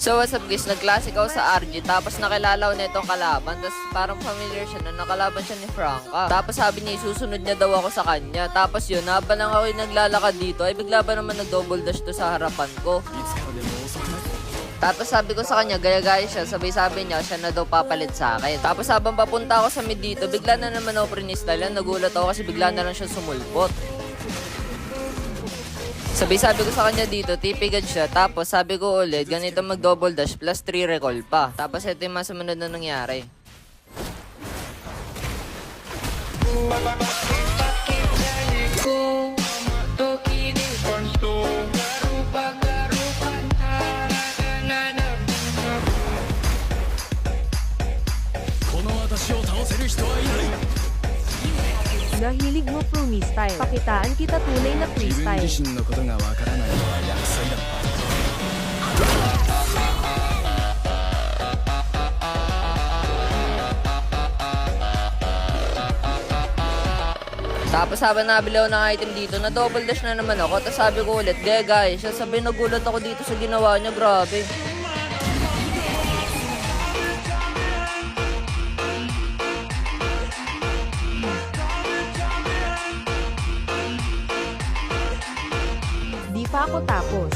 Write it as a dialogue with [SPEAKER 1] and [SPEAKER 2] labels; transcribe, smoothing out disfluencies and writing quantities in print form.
[SPEAKER 1] So what's up guys, nagklase ako sa RG tapos nakilala ko na itong kalaban tapos parang familiar siya na nakalaban siya ni Franca. Tapos sabi niya susunod niya daw ako sa kanya. Tapos yun, habang lang ako yung naglalakad dito ay bigla ba naman nag-double dash to sa harapan ko. Tapos sabi ko sa kanya, gaya-gaya siya, sabi niya, siya na daw papalit sa akin. Tapos habang papunta ako sa mid dito, bigla na naman ako pre-install. Nagulat ako kasi bigla na lang siya sumulpot. Sabi ko sa kanya dito, tipigan siya. Tapos sabi ko ulit, ganito mag-double dash plus 3 recall pa. Tapos ito yung masamunod na nangyari.
[SPEAKER 2] Nahilig mo freestyle. Pakitaan kita tunay na freestyle.
[SPEAKER 1] Tapos habang nabili ako ng item dito, na double dash na naman ako. Tapos sabi ko ulit, guys, siya sabi nagulat ako dito sa ginawa niya, grabe.
[SPEAKER 2] Di pa ako tapos.